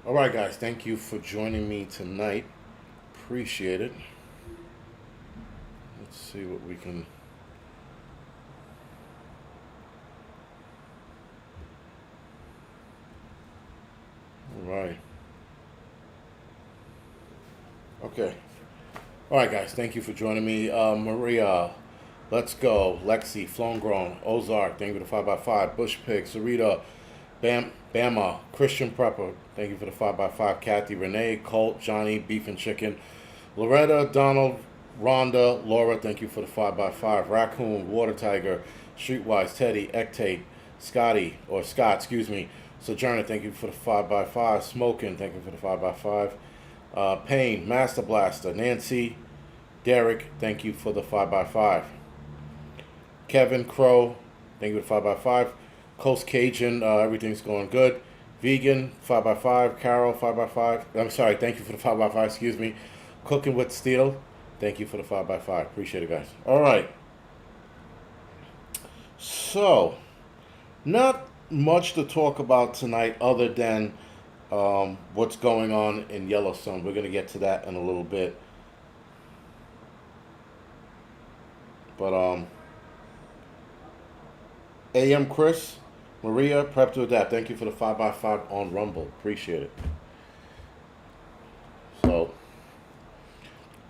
All right, guys. Thank you for joining me tonight. Appreciate it. Let's see what we can. All right. Okay. All right, guys. Thank you for joining me. Maria, let's go. Lexi, Flown Grown, Ozark. Thank you for the 5x5. Bush Pig, Sarita, Bama, Christian Prepper. Thank you for the 5x5. Kathy, Renee, Colt, Johnny, Beef and Chicken. Loretta, Donald, Rhonda, Laura, thank you for the 5x5. Raccoon, Water Tiger, Streetwise, Teddy, Ectate, Scotty, or Scott, excuse me. Sojourner, thank you for the 5x5. Smoking, thank you for the 5x5. Payne, Master Blaster, Nancy, Derek, thank you for the 5x5. Kevin Crow, thank you for the 5x5. Coast Cajun, everything's going good. Vegan, 5x5. Carol, 5x5. I'm sorry, thank you for the 5x5, excuse me. Cooking with Steel, thank you for the 5x5. Appreciate it, guys. All right. So, not much to talk about tonight other than what's going on in Yellowstone. We're going to get to that in a little bit. But, AM Chris, Maria, Prep to Adapt, thank you for the 5x5 on Rumble. Appreciate it. So,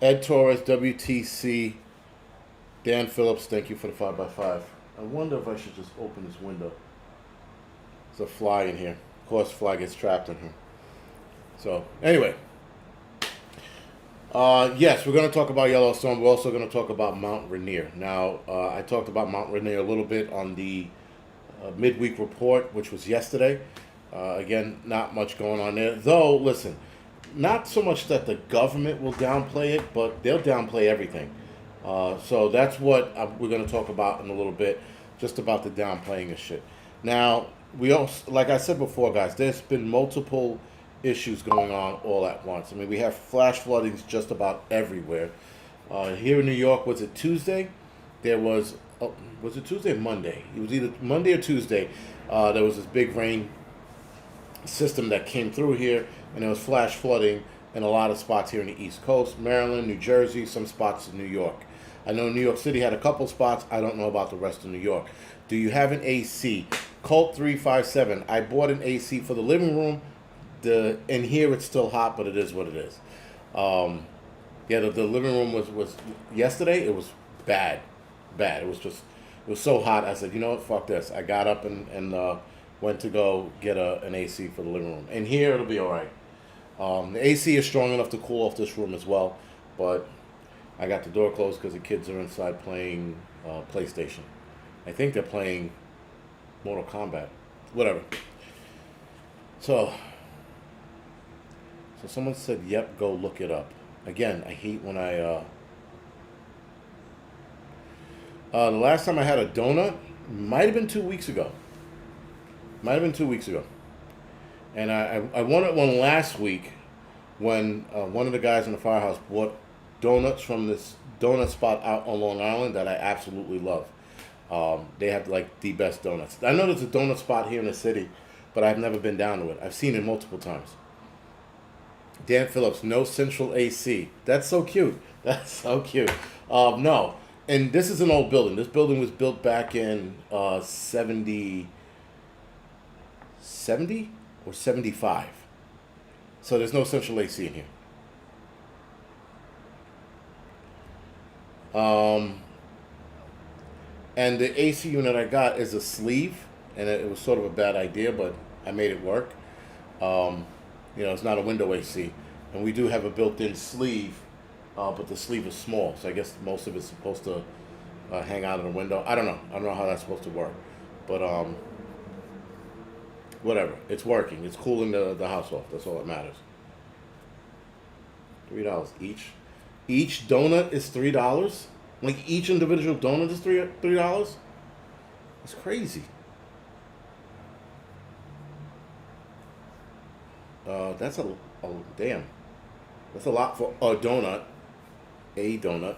Ed Torres, WTC, Dan Phillips, thank you for the 5x5. I wonder if I should just open this window. There's a fly in here. Of course, fly gets trapped in here. So, anyway. Yes, we're going to talk about Yellowstone. We're also going to talk about Mount Rainier. Now, I talked about Mount Rainier a little bit on the midweek report, which was yesterday. Again, not much going on there. Though, listen, not so much that the government will downplay it, but they'll downplay everything. So that's what we're going to talk about in a little bit, just about the downplaying of shit. Now, we also, like I said before, guys, there's been multiple issues going on all at once. I mean, we have flash floodings just about everywhere. Here in New York, was it Tuesday? There was it Tuesday or Monday? It was either Monday or Tuesday. There was this big rain system that came through here, and there was flash flooding in a lot of spots here in the East Coast, Maryland, New Jersey, some spots in New York. I know New York City had a couple spots. I don't know about the rest of New York. Do you have an AC? Colt 357. I bought an AC for the living room. The in here it's still hot, but it is what it is. Um, yeah, the living room was yesterday. It was bad, bad. It was so hot. I said, you know what, fuck this. I got up and went to go get an AC for the living room. And here it'll be all right. The AC is strong enough to cool off this room as well, but I got the door closed because the kids are inside playing PlayStation. I think they're playing Mortal Kombat, whatever. So, so someone said, "Yep, go look it up." Again, I hate when the last time I had a donut might have been 2 weeks ago. Might have been 2 weeks ago, and I wanted one last week when one of the guys in the firehouse bought donuts from this donut spot out on Long Island that I absolutely love. They have like the best donuts. I know there's a donut spot here in the city, but I've never been down to it. I've seen it multiple times. Dan Phillips, no central AC. That's so cute. That's so cute. No, and this is an old building. This building was built back in 70 or 75. So there's no central AC in here. Um, and the AC unit I got is a sleeve, and it was sort of a bad idea, but I made it work. Um, it's not a window AC, and we do have a built-in sleeve, but the sleeve is small, so I guess most of it's supposed to hang out in the window. I don't know. I don't know how that's supposed to work, but whatever. It's working. It's cooling the house off. That's all that matters. $3 each. Each donut is $3. Like each individual donut is $3. That's crazy. That's a damn. That's a lot for a donut. A donut.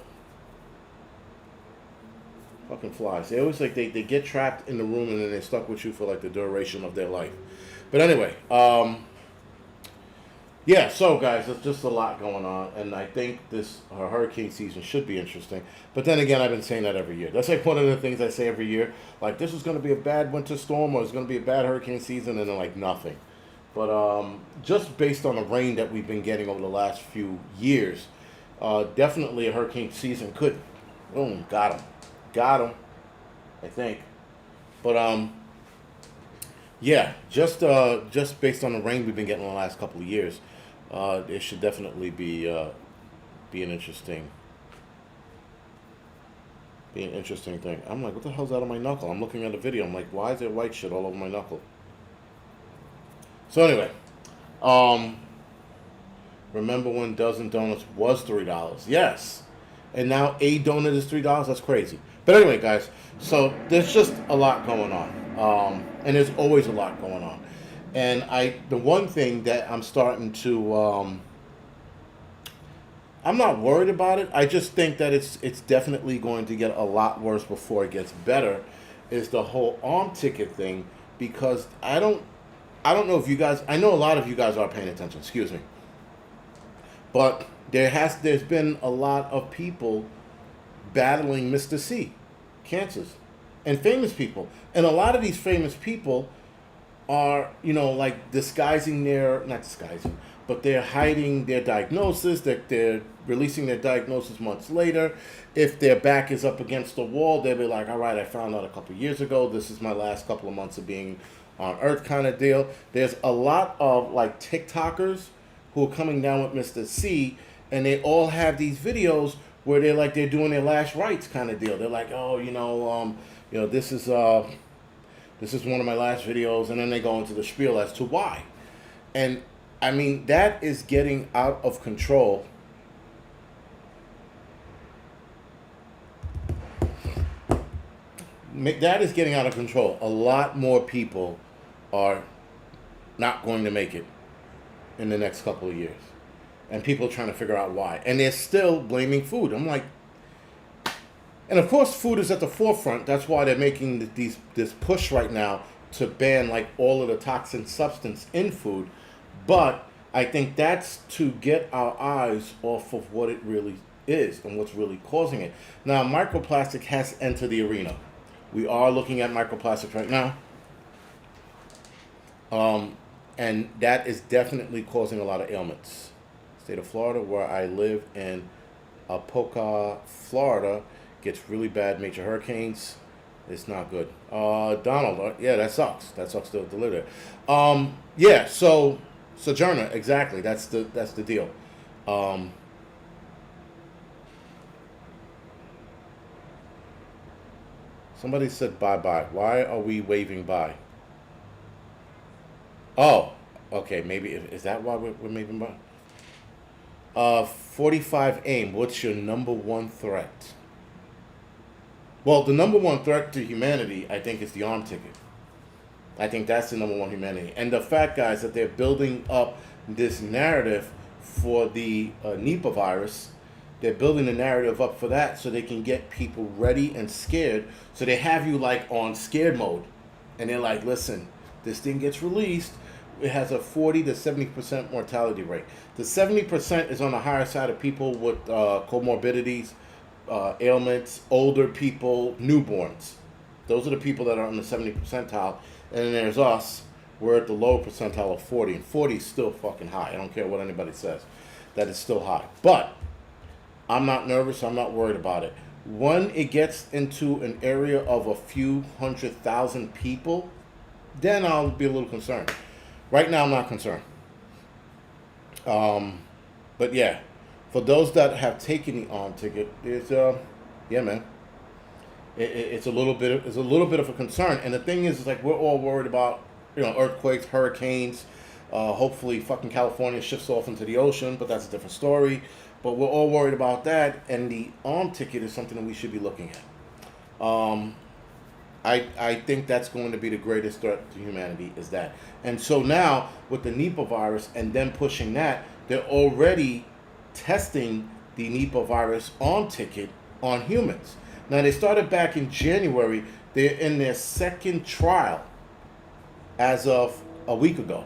Fucking flies. They always like they get trapped in the room and then they're stuck with you for like the duration of their life. But anyway, Yeah, so guys, there's just a lot going on, and I think this hurricane season should be interesting. But then again, I've been saying that every year. That's like one of the things I say every year. Like this is going to be a bad winter storm, or it's going to be a bad hurricane season, and then like nothing. But just based on the rain that we've been getting over the last few years, definitely a hurricane season could. Boom, got him. I think. But yeah, just based on the rain we've been getting the last couple of years, it should definitely be an interesting thing. I'm like, what the hell's out of my knuckle? I'm looking at a video. I'm like, why is there white shit all over my knuckle? So anyway, um, remember when dozen donuts was $3? Yes, and now a donut is $3. That's crazy. But anyway, guys, so there's just a lot going on, and there's always a lot going on. And the one thing that I'm starting to, I'm not worried about it. I just think that it's definitely going to get a lot worse before it gets better. Is the whole arm ticket thing, because I don't know if you guys. I know a lot of you guys are paying attention. Excuse me, but there's been a lot of people battling Mr. C, cancers, and famous people, and a lot of these famous people are, like disguising not disguising, but they're hiding their diagnosis. They're releasing their diagnosis months later. If their back is up against the wall, they'll be like, all right, I found out a couple years ago. This is my last couple of months of being on Earth kind of deal. There's a lot of like TikTokers who are coming down with Mr. C, and they all have these videos where they're doing their last rites kind of deal. They're like, oh, this is one of my last videos, and then they go into the spiel as to why. And I mean, that is getting out of control. That is getting out of control. A lot more people are not going to make it in the next couple of years. And people are trying to figure out why. And they're still blaming food. I'm like, and of course, food is at the forefront. That's why they're making this push right now to ban like all of the toxin substance in food. But I think that's to get our eyes off of what it really is and what's really causing it. Now, microplastic has entered the arena. We are looking at microplastics right now. And that is definitely causing a lot of ailments. State of Florida, where I live in Apopka, Florida, gets really bad major hurricanes. It's not good. Donald, yeah, that sucks. That sucks to live there. Yeah, so Sojourner, exactly. That's the deal. Somebody said bye-bye. Why are we waving bye? Oh, okay. Maybe is that why we're waving bye? 45 AIM. What's your number one threat? Well, the number one threat to humanity, I think, is the arm ticket. I think that's the number one humanity. And the fact, guys, that they're building up this narrative for the Nipah virus. They're building the narrative up for that so they can get people ready and scared. So they have you like on scared mode. And they're like, listen, this thing gets released. It has a 40 to 70% mortality rate. The 70% is on the higher side of people with comorbidities, ailments, older people, newborns. Those are the people that are on the 70 percentile. And then there's us. We're at the low percentile of 40. And 40 is still fucking high. I don't care what anybody says. That is still high. But I'm not nervous. I'm not worried about it. When it gets into an area of a few 100,000 people, then I'll be a little concerned. Right now, I'm not concerned. But yeah, for those that have taken the arm ticket, it's yeah, man, it's a little bit of a concern. And the thing is like we're all worried about earthquakes, hurricanes. Hopefully, fucking California shifts off into the ocean, but that's a different story. But we're all worried about that, and the arm ticket is something that we should be looking at. I think that's going to be the greatest threat to humanity is that. And so now with the Nipah virus and them pushing that, they're already testing the Nipah virus arm ticket on humans. Now they started back in January. They're in their second trial as of a week ago.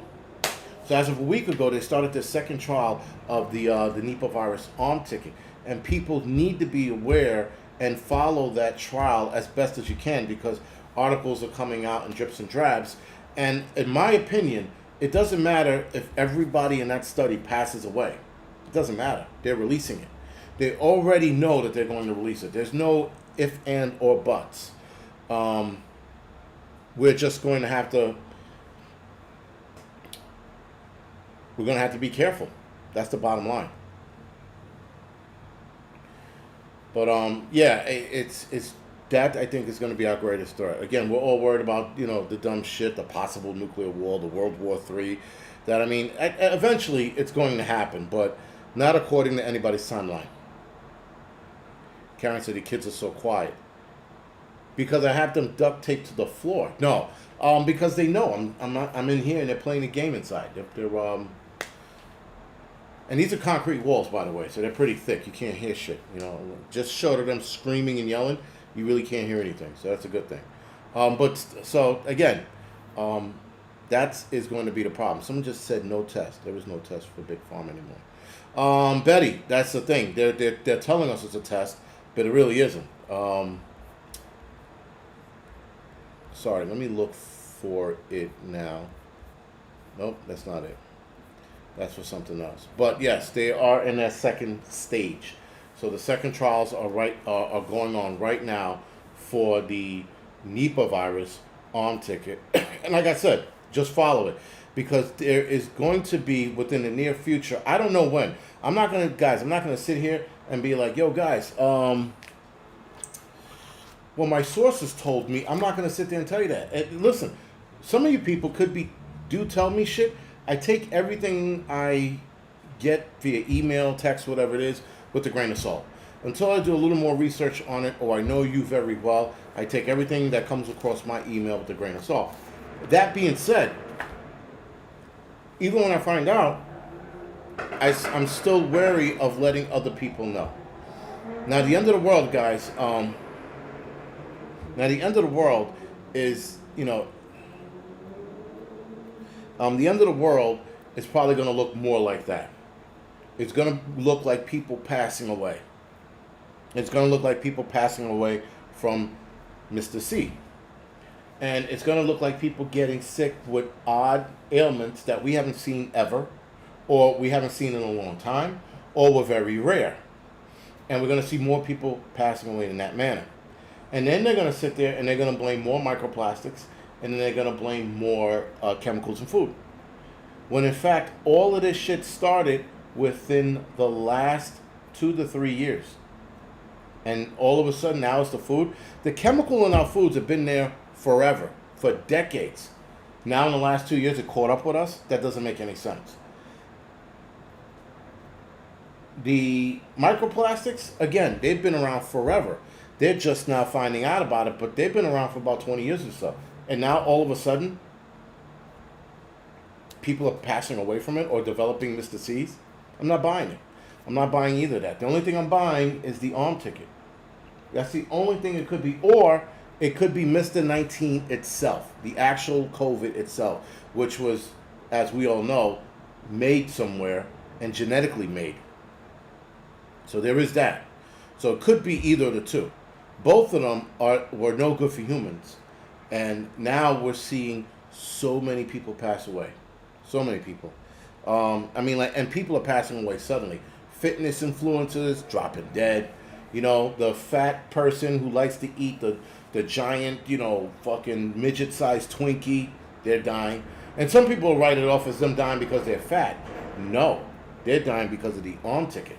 So as of a week ago, they started their second trial of the Nipah virus arm ticket, and people need to be aware and follow that trial as best as you can, because articles are coming out in drips and drabs. And in my opinion, it doesn't matter if everybody in that study passes away. It doesn't matter. They're releasing it. They already know that they're going to release it. There's no if, and, or buts. We're just going to have to. We're going to have to be careful. That's the bottom line. But yeah, it's that I think is going to be our greatest threat. Again, we're all worried about the dumb shit, the possible nuclear war, the World War III. That, I mean, eventually it's going to happen, but not according to anybody's timeline. Karen said the kids are so quiet because I have them duct taped to the floor. No, because they know I'm in here and they're playing the game inside. They're and these are concrete walls, by the way, so they're pretty thick. You can't hear shit. Just short of them screaming and yelling, you really can't hear anything. So that's a good thing. So again, that is going to be the problem. Someone just said no test. There is no test for Big Pharma anymore. Betty, that's the thing. They're telling us it's a test, but it really isn't. Sorry, let me look for it now. Nope, that's not it. That's for something else. But yes, they are in their second stage. So the second trials are going on right now for the Nipah virus arm ticket. And like I said, just follow it, because there is going to be, within the near future, I don't know when. I'm not gonna sit here and be like, yo guys, well, my sources told me. I'm not gonna sit there and tell you that. And listen, some of you people do tell me shit. I take everything I get via email, text, whatever it is, with a grain of salt. Until I do a little more research on it, or I know you very well, I take everything that comes across my email with a grain of salt. That being said, even when I find out, I'm still wary of letting other people know. Now, the end of the world, guys, the end of the world is, the end of the world is probably going to look more like that. It's going to look like people passing away. It's going to look like people passing away from Mr. C. And it's going to look like people getting sick with odd ailments that we haven't seen ever, or we haven't seen in a long time, or were very rare. And we're going to see more people passing away in that manner. And then they're going to sit there and they're going to blame more microplastics, and then they're going to blame more chemicals in food. When in fact, all of this shit started within the last 2 to 3 years. And all of a sudden now it's the food. The chemical in our foods have been there forever, for decades. Now in the last 2 years it caught up with us. That doesn't make any sense. The microplastics, again, they've been around forever. They're just now finding out about it, but they've been around for about 20 years or so. And now all of a sudden, people are passing away from it or developing Mr. C's. I'm not buying it. I'm not buying either of that. The only thing I'm buying is the arm ticket. That's the only thing it could be. Or it could be Mr. 19 itself, the actual COVID itself, which was, as we all know, made somewhere and genetically made. So there is that. So it could be either of the two. Both of them were no good for humans. And now we're seeing so many people pass away. So many people. And people are passing away suddenly. Fitness influencers dropping dead. The fat person who likes to eat the giant, fucking midget-sized Twinkie, they're dying. And some people write it off as them dying because they're fat. No, they're dying because of the arm ticket,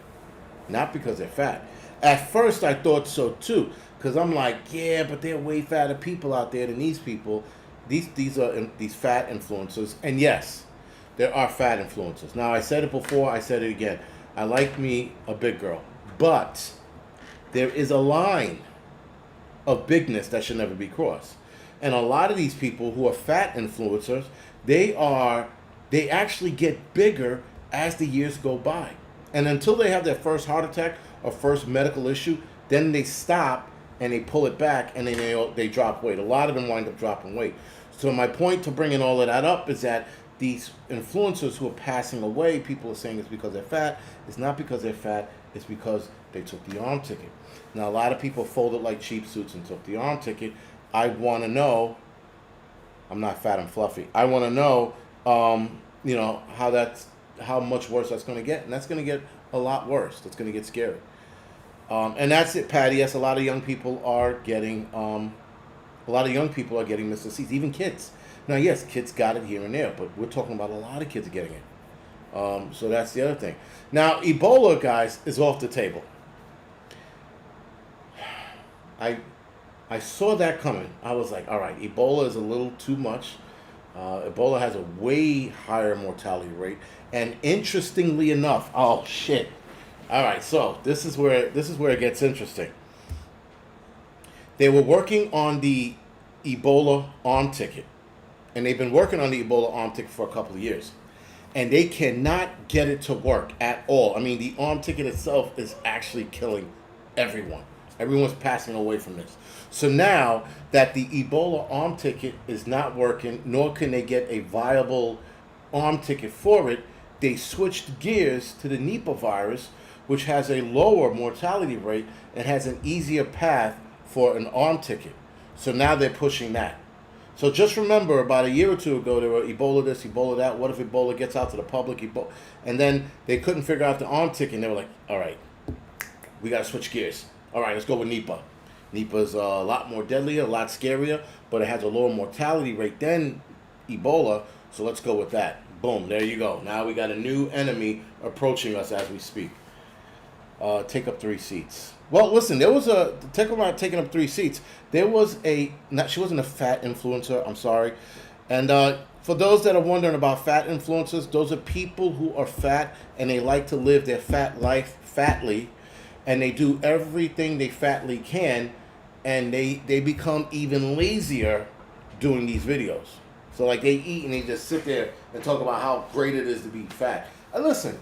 not because they're fat. At first, I thought so too, because I'm like, yeah, but there are way fatter people out there than these people. These are these fat influencers, and yes, there are fat influencers. Now, I said it before, I said it again. I like me a big girl, but there is a line of bigness that should never be crossed. And a lot of these people who are fat influencers, they actually get bigger as the years go by. And until they have their first heart attack or first medical issue, then they stop and they pull it back and then they drop weight. A lot of them wind up dropping weight. So my point to bringing all of that up is that these influencers who are passing away, people are saying it's because they're fat. It's not because they're fat. It's because they took the arm ticket. Now, a lot of people folded like cheap suits and took the arm ticket. I want to know. I'm not fat and fluffy. I want to know, how much worse that's going to get, and that's going to get a lot worse. That's going to get scary. And that's it, Patty. Yes, a lot of young people are getting Mr. C's, even kids. Now, yes, kids got it here and there, but we're talking about a lot of kids getting it. So that's the other thing. Now, Ebola, guys, is off the table. I saw that coming. I was like, all right, Ebola is a little too much. Ebola has a way higher mortality rate. And interestingly enough, oh, shit. All right, so this is where it gets interesting. They were working on the Ebola arm ticket. And they've been working on the Ebola arm ticket for a couple of years. And they cannot get it to work at all. I mean, the arm ticket itself is actually killing everyone. Everyone's passing away from this. So now that the Ebola arm ticket is not working, nor can they get a viable arm ticket for it, they switched gears to the Nipah virus, which has a lower mortality rate and has an easier path for an arm ticket. So now they're pushing that. So just remember, about a year or two ago, there were Ebola this, Ebola that. What if Ebola gets out to the public? And then they couldn't figure out the arm ticket, and they were like, all right, we got to switch gears. All right, let's go with Nipah. Nipah is a lot more deadly, a lot scarier, but it has a lower mortality rate than Ebola, so let's go with that. Boom, there you go. Now we got a new enemy approaching us as we speak. Take up 3 seats. Well, listen, there was talk about taking up 3 seats. There was she wasn't a fat influencer, I'm sorry. And for those that are wondering about fat influencers, those are people who are fat and they like to live their fat life fatly, and they do everything they fatly can, and they become even lazier doing these videos. So like they eat and they just sit there and talk about how great it is to be fat. Listen,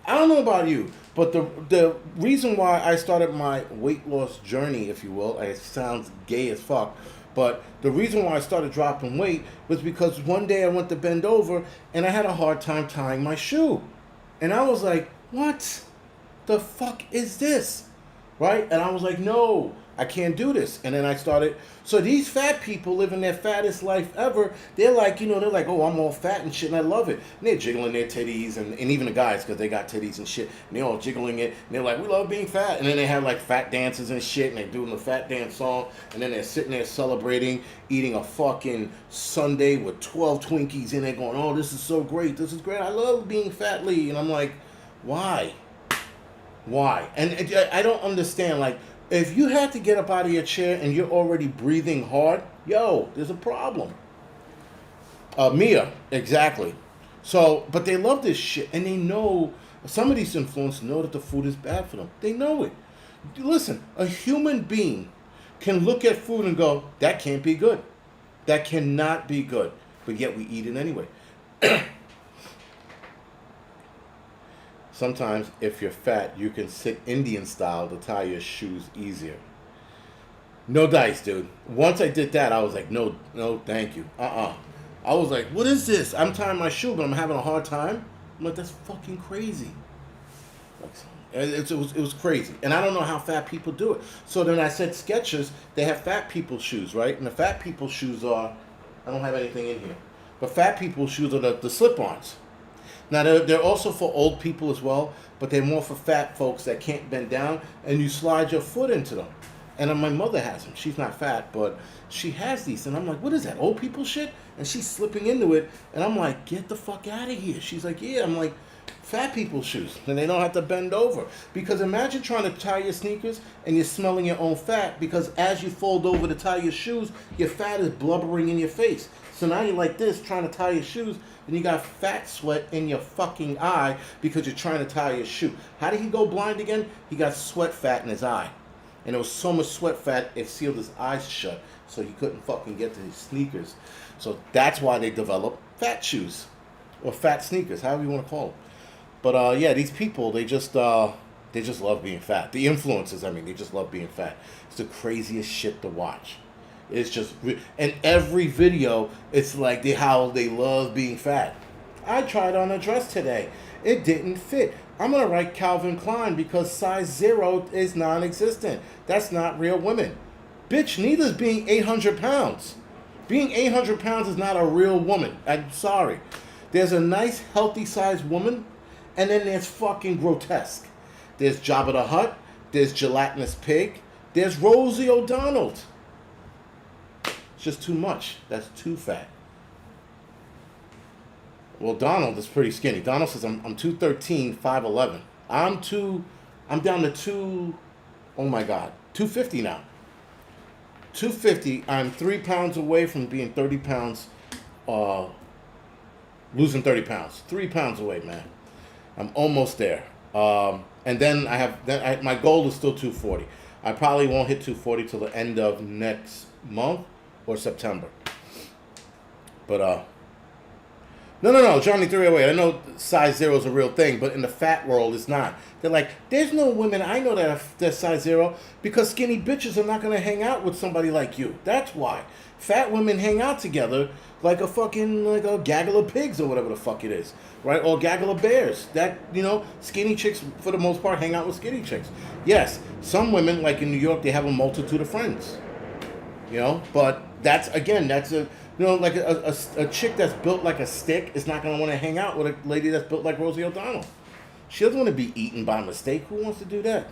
I don't know about you, but the reason why I started my weight loss journey, if you will, it sounds gay as fuck, but the reason why I started dropping weight was because one day I went to bend over and I had a hard time tying my shoe. And I was like, what the fuck is this? Right? And I was like, no, I can't do this. And then I started. So these fat people living their fattest life ever, they're like, oh, I'm all fat and shit, and I love it. And they're jiggling their titties, and even the guys, because they got titties and shit, and they're all jiggling it, and they're like, we love being fat. And then they have like fat dances and shit, and they're doing the fat dance song, and then they're sitting there celebrating, eating a fucking sundae with 12 Twinkies in it, going, oh, this is so great, this is great, I love being fat, Lee. And I'm like, why? And I don't understand, like, if you had to get up out of your chair and you're already breathing hard, there's a problem. Mia, exactly. So, but they love this shit, and they know, some of these influencers know that the food is bad for them. They know it. Listen, a human being can look at food and go, that can't be good. That cannot be good. But yet we eat it anyway. Sometimes, if you're fat, you can sit Indian style to tie your shoes easier. No dice, dude. Once I did that, I was like, no, thank you. I was like, what is this? I'm tying my shoe, but I'm having a hard time. I'm like, that's fucking crazy. It was crazy. And I don't know how fat people do it. So then I said Skechers, they have fat people shoes, right? And the fat people shoes are, I don't have anything in here, but fat people shoes are the slip-ons. Now, they're also for old people as well, but they're more for fat folks that can't bend down, and you slide your foot into them. And my mother has them. She's not fat, but she has these. And I'm like, what is that, old people shit? And she's slipping into it, and I'm like, get the fuck out of here. She's like, yeah. I'm like, fat people shoes, and they don't have to bend over. Because imagine trying to tie your sneakers, and you're smelling your own fat, because as you fold over to tie your shoes, your fat is blubbering in your face. So now you're like this, trying to tie your shoes, and you got fat sweat in your fucking eye because you're trying to tie your shoe. How did he go blind again? He got sweat fat in his eye. And there was so much sweat fat, it sealed his eyes shut, so he couldn't fucking get to his sneakers. So that's why they developed fat shoes, or fat sneakers, however you want to call them. But yeah, these people, they just love being fat. The influencers, they just love being fat. It's the craziest shit to watch. It's just, and every video, it's like how they love being fat. I tried on a dress today. It didn't fit. I'm going to write Calvin Klein because size 0 is non-existent. That's not real women. Bitch, neither is being 800 pounds. Being 800 pounds is not a real woman. I'm sorry. There's a nice, healthy-sized woman, and then there's fucking grotesque. There's Jabba the Hutt. There's Gelatinous Pig. There's Rosie O'Donnell. It's just too much. That's too fat. Well, Donald is pretty skinny. Donald says, I'm 213, 5'11". I'm down to 250 now. 250, I'm 3 pounds away from being 30 pounds, losing 30 pounds. 3 pounds away, man. I'm almost there. And then my goal is still 240. I probably won't hit 240 till the end of next month or September. But, no, Johnny 308. I know size 0 is a real thing, but in the fat world, it's not. They're like, there's no women I know that's size 0 because skinny bitches are not going to hang out with somebody like you. That's why. Fat women hang out together like a gaggle of pigs or whatever the fuck it is, right? Or gaggle of bears. That, skinny chicks, for the most part, hang out with skinny chicks. Yes, some women, like in New York, they have a multitude of friends, but that's like a chick that's built like a stick is not going to want to hang out with a lady that's built like Rosie O'Donnell. She doesn't want to be eaten by mistake. Who wants to do that?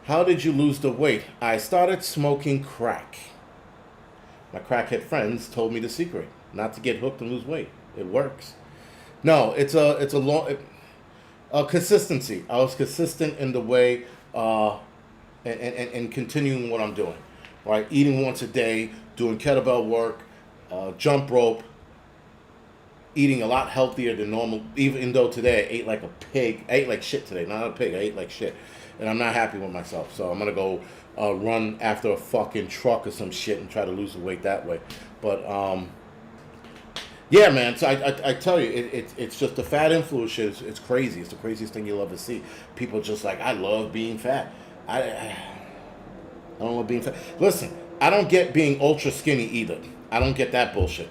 How did you lose the weight? I started smoking crack. My crackhead friends told me the secret, not to get hooked and lose weight. It works. No, it's a long consistency. I was consistent in the way and continuing what I'm doing. Right, eating once a day, doing kettlebell work, jump rope, eating a lot healthier than normal, even though today I ate like a pig. I ate like shit today, not a pig, I ate like shit. And I'm not happy with myself, so I'm going to go run after a fucking truck or some shit and try to lose the weight that way. But, yeah, man, so I tell you, it's just the fat influence shit, it's crazy. It's the craziest thing you'll ever see. People just like, I love being fat. I don't want being fat. Listen, I don't get being ultra skinny either. I don't get that bullshit.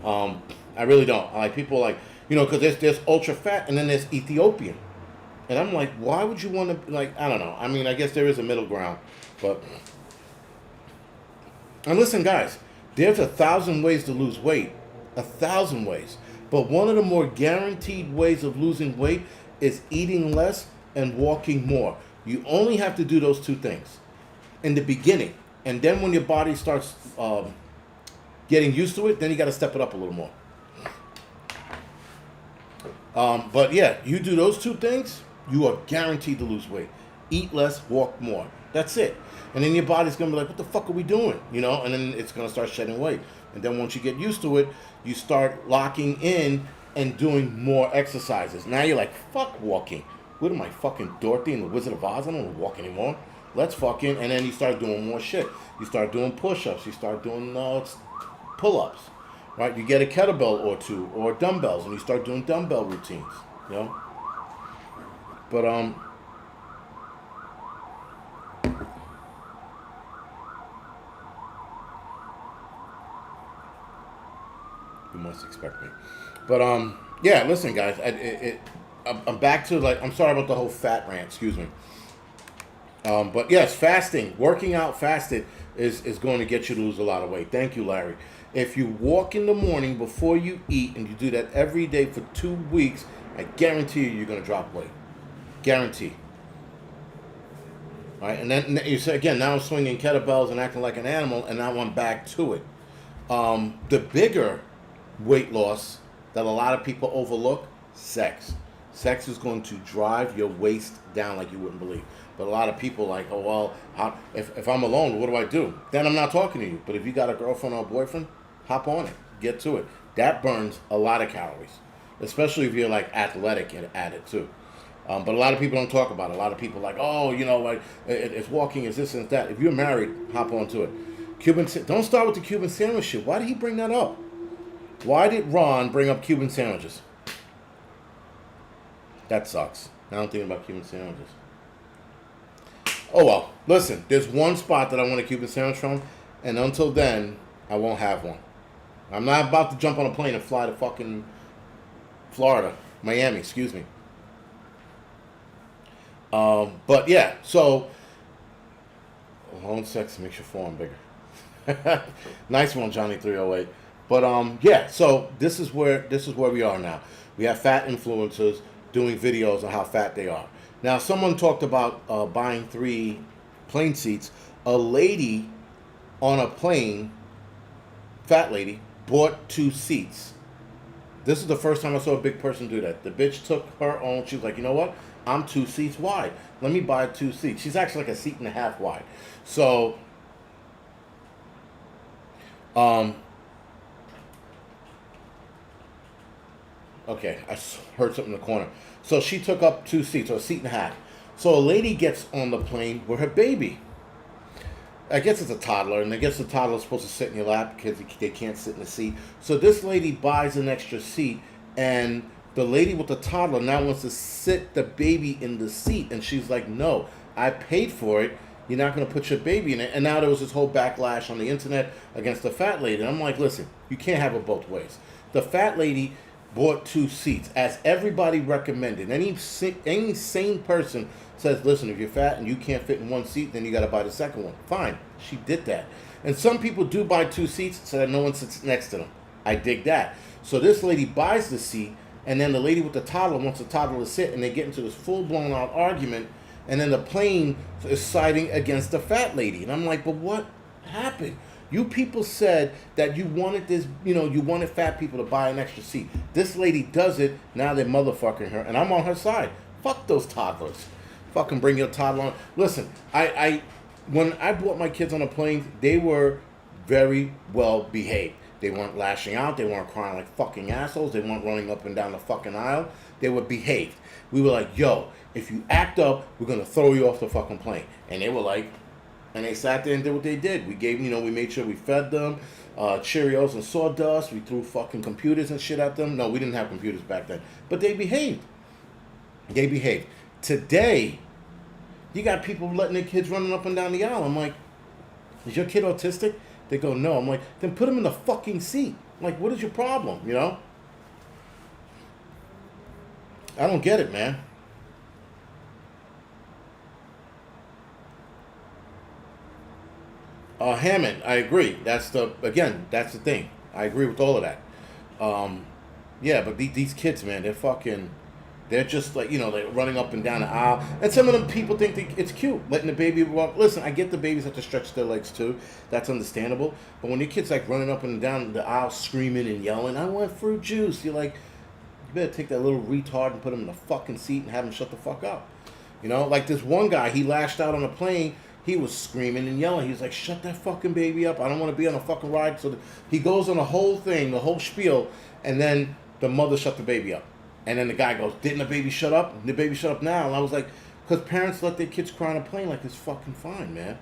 I really don't. I like people like, because there's ultra fat and then there's Ethiopian. And I'm like, why would you want to, I don't know. I mean, I guess there is a middle ground. But, and listen, guys, there's 1,000 ways to lose weight. 1,000 ways. But one of the more guaranteed ways of losing weight is eating less and walking more. You only have to do those two things in the beginning, and then when your body starts getting used to it, then you got to step it up a little more. But yeah, you do those two things, you are guaranteed to lose weight. Eat less, walk more. That's it. And then your body's gonna be like, what the fuck are we doing? And then it's gonna start shedding weight. And then once you get used to it, you start locking in and doing more exercises. Now you're like, fuck walking. What am I, fucking Dorothy and the Wizard of Oz? I don't want to walk anymore. Let's fucking, and then you start doing more shit. You start doing push-ups. You start doing pull-ups, right? You get a kettlebell or two or dumbbells, and you start doing dumbbell routines, But you must expect me. But yeah. Listen, guys. I'm back to I'm sorry about the whole fat rant. Excuse me. But yes, fasting, working out fasted is going to get you to lose a lot of weight. Thank you, Larry. If you walk in the morning before you eat and you do that every day for 2 weeks, I guarantee you're going to drop weight. Guarantee. All right, and then you say again, now I'm swinging kettlebells and acting like an animal, and now I'm back to it. The bigger weight loss that a lot of people overlook, sex. Sex is going to drive your waist down like you wouldn't believe. But a lot of people like, oh, well, if I'm alone, what do I do? Then I'm not talking to you. But if you got a girlfriend or a boyfriend, hop on it. Get to it. That burns a lot of calories, especially if you're like athletic at it too. But a lot of people don't talk about it. A lot of people like, oh, it's walking, it's this and that. If you're married, hop onto it. Don't start with the Cuban sandwich shit. Why did he bring that up? Why did Ron bring up Cuban sandwiches? That sucks. Now I'm thinking about Cuban sandwiches. Oh well, listen, there's one spot that I want a Cuban sandwich from, and until then, I won't have one. I'm not about to jump on a plane and fly to fucking Florida, Miami, excuse me. But yeah, so hold on a sec to make your form bigger. Nice one, Johnny 308. But yeah, so this is where we are now. We have fat influencers doing videos on how fat they are. Now, someone talked about buying 3 plane seats. A lady on a plane, fat lady, bought 2 seats. This is the first time I saw a big person do that. The bitch took her own. She was like, you know what? I'm 2 seats wide. Let me buy 2 seats. She's actually like a seat and a half wide. So, okay, I heard something in the corner. So she took up 2 seats, or a seat and a half. So a lady gets on the plane with her baby. I guess it's a toddler, and I guess the toddler's supposed to sit in your lap because they can't sit in the seat. So this lady buys an extra seat, and the lady with the toddler now wants to sit the baby in the seat, and she's like, no, I paid for it. You're not going to put your baby in it. And now there was this whole backlash on the internet against the fat lady. And I'm like, listen, you can't have it both ways. The fat lady bought 2 seats, as everybody recommended. Any sane person says, listen, if you're fat and you can't fit in 1 seat, then you got to buy the second one. Fine, she did that. And some people do buy 2 seats so that no one sits next to them. I dig that. So this lady buys the seat, and then the lady with the toddler wants the toddler to sit, and they get into this full-blown out argument, and then the plane is siding against the fat lady. And I'm like, but what happened? You people said that you wanted this, you wanted fat people to buy an extra seat. This lady does it, now they're motherfucking her, and I'm on her side. Fuck those toddlers. Fucking bring your toddler on. Listen, when I brought my kids on a plane, they were very well behaved. They weren't lashing out. They weren't crying like fucking assholes. They weren't running up and down the fucking aisle. They were behaved. We were like, yo, if you act up, we're going to throw you off the fucking plane. And they were like, and they sat there and did what they did. We gave, we made sure we fed them Cheerios and sawdust. We threw fucking computers and shit at them. No, we didn't have computers back then. But they behaved. They behaved. Today, you got people letting their kids running up and down the aisle. I'm like, is your kid autistic? They go, no. I'm like, then put him in the fucking seat. I'm like, what is your problem, I don't get it, man. Hammond, I agree. That's the thing. I agree with all of that. Yeah, but these kids, man, they're just like, they're running up and down the aisle. And some of them people think it's cute, letting the baby walk. Listen, I get the babies have to stretch their legs too. That's understandable. But when your kid's like running up and down the aisle screaming and yelling, I want fruit juice, you're like, you better take that little retard and put him in the fucking seat and have him shut the fuck up. Like this one guy, he lashed out on a plane. He was screaming and yelling. He was like, shut that fucking baby up. I don't want to be on a fucking ride. So he goes on the whole thing, the whole spiel, and then the mother shut the baby up. And then the guy goes, didn't the baby shut up? The baby shut up now. And I was like, because parents let their kids cry on a plane like it's fucking fine, man.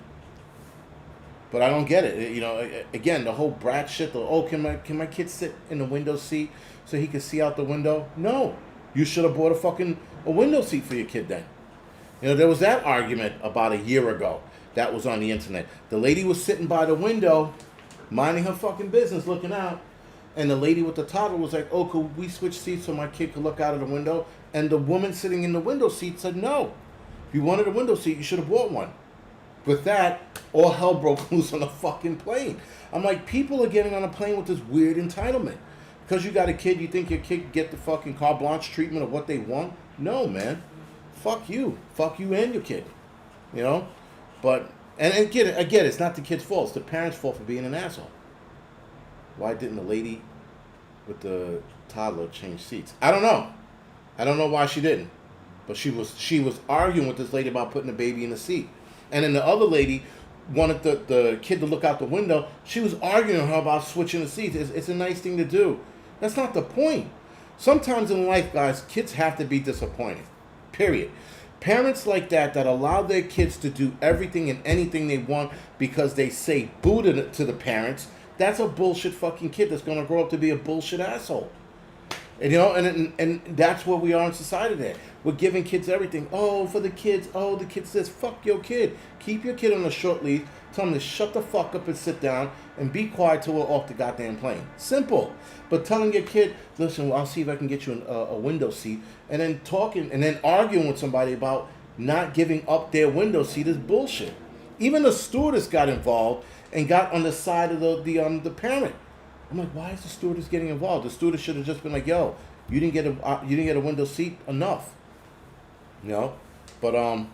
But I don't get it. Again, the whole brat shit, can my kid sit in the window seat so he can see out the window? No. You should have bought a window seat for your kid then. There was that argument about a year ago that was on the internet. The lady was sitting by the window, minding her fucking business, looking out. And the lady with the toddler was like, oh, could we switch seats so my kid could look out of the window? And the woman sitting in the window seat said, no. If you wanted a window seat, you should have bought one. With that, all hell broke loose on the fucking plane. I'm like, people are getting on a plane with this weird entitlement. Because you got a kid, you think your kid get the fucking carte blanche treatment of what they want? No, man. Fuck you. Fuck you and your kid. But, and again, it's not the kid's fault. It's the parent's fault for being an asshole. Why didn't the lady with the toddler change seats? I don't know. I don't know why she didn't. But she was arguing with this lady about putting the baby in the seat. And then the other lady wanted the kid to look out the window. She was arguing with her about switching the seats. It's a nice thing to do. That's not the point. Sometimes in life, guys, kids have to be disappointed. Period. Parents like that allow their kids to do everything and anything they want because they say boo to the parents, that's a bullshit fucking kid that's going to grow up to be a bullshit asshole. And, and that's where we are in society today. We're giving kids everything. Oh, for the kids. Oh, the kid says, fuck your kid. Keep your kid on a short leash. Tell them to shut the fuck up and sit down and be quiet till we're off the goddamn plane. Simple. But telling your kid, listen, well, I'll see if I can get you a window seat. And then talking and then arguing with somebody about not giving up their window seat is bullshit. Even the stewardess got involved and got on the side of the parent. I'm like, why is the stewardess getting involved? The stewardess should have just been like, yo, you didn't get a window seat, enough. You know? But